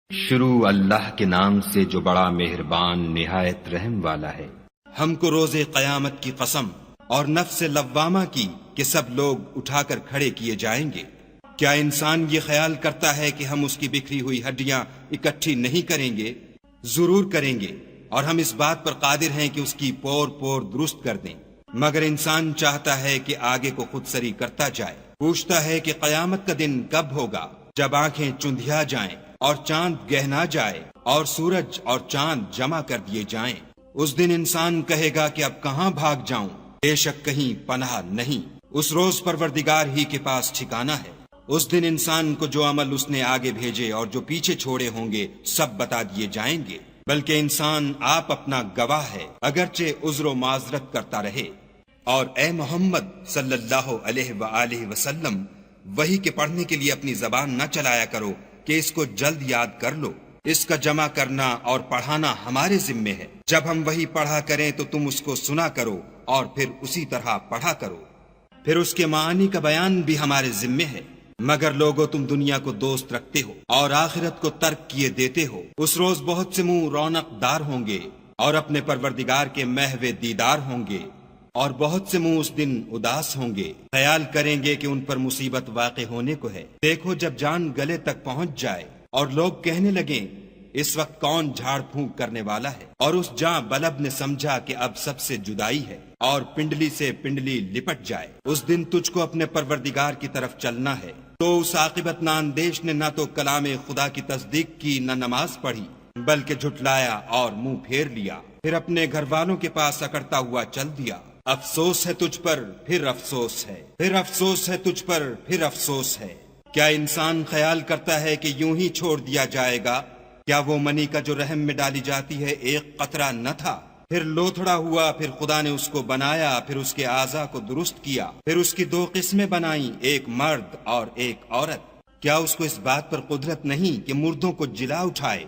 شروع اللہ کے نام سے جو بڑا مہربان نہایت رحم والا ہے۔ ہم کو روز قیامت کی قسم اور نفس لوامہ کی کہ سب لوگ اٹھا کر کھڑے کیے جائیں گے۔ کیا انسان یہ خیال کرتا ہے کہ ہم اس کی بکھری ہوئی ہڈیاں اکٹھی نہیں کریں گے؟ ضرور کریں گے، اور ہم اس بات پر قادر ہیں کہ اس کی پور پور درست کر دیں، مگر انسان چاہتا ہے کہ آگے کو خود سری کرتا جائے۔ پوچھتا ہے کہ قیامت کا دن کب ہوگا، جب آنکھیں چندھیا جائیں اور چاند گہنا جائے اور سورج اور چاند جمع کر دیے جائیں۔ اس دن انسان کہے گا کہ اب کہاں بھاگ جاؤں، بے شک کہیں پناہ نہیں۔ اس روز پروردگار ہی کے پاس ٹھکانہ ہے۔ اس دن انسان کو جو عمل اس نے آگے بھیجے اور جو پیچھے چھوڑے ہوں گے سب بتا دیے جائیں گے، بلکہ انسان آپ اپنا گواہ ہے، اگرچہ عذر و معذرت کرتا رہے۔ اور اے محمد صلی اللہ علیہ وآلہ وسلم، وحی کے پڑھنے کے لیے اپنی زبان نہ چلایا کرو کہ اس کو جلد یاد کر لو۔ اس کا جمع کرنا اور پڑھانا ہمارے ذمے ہے۔ جب ہم وحی پڑھا کریں تو تم اس کو سنا کرو اور پھر اسی طرح پڑھا کرو، پھر اس کے معانی کا بیان بھی ہمارے ذمے ہے۔ مگر لوگو تم دنیا کو دوست رکھتے ہو اور آخرت کو ترک کیے دیتے ہو۔ اس روز بہت سے منہ رونق دار ہوں گے اور اپنے پروردگار کے محو دیدار ہوں گے، اور بہت سے منہ اس دن اداس ہوں گے، خیال کریں گے کہ ان پر مصیبت واقع ہونے کو ہے۔ دیکھو جب جان گلے تک پہنچ جائے اور لوگ کہنے لگیں اس وقت کون جھاڑ پھونک کرنے والا ہے، اور اس جاں بلب نے سمجھا کہ اب سب سے جدائی ہے، اور پنڈلی سے پنڈلی لپٹ جائے۔ اس دن تجھ کو اپنے پروردگار کی طرف چلنا ہے۔ تو اس عاقبت ناندیش نے نہ تو کلام خدا کی تصدیق کی نہ نماز پڑھی، بلکہ جھٹلایا اور منہ پھیر لیا، پھر اپنے گھر والوں کے پاس اکڑتا ہوا چل دیا۔ افسوس ہے تجھ پر پھر افسوس ہے، پھر افسوس ہے تجھ پر پھر افسوس ہے۔ کیا انسان خیال کرتا ہے کہ یوں ہی چھوڑ دیا جائے گا؟ کیا وہ منی کا جو رحم میں ڈالی جاتی ہے ایک قطرہ نہ تھا؟ پھر لوتھڑا ہوا، پھر خدا نے اس کو بنایا، پھر اس کے اعضاء کو درست کیا، پھر اس کی دو قسمیں بنائیں، ایک مرد اور ایک عورت۔ کیا اس کو اس بات پر قدرت نہیں کہ مردوں کو جلا اٹھائے؟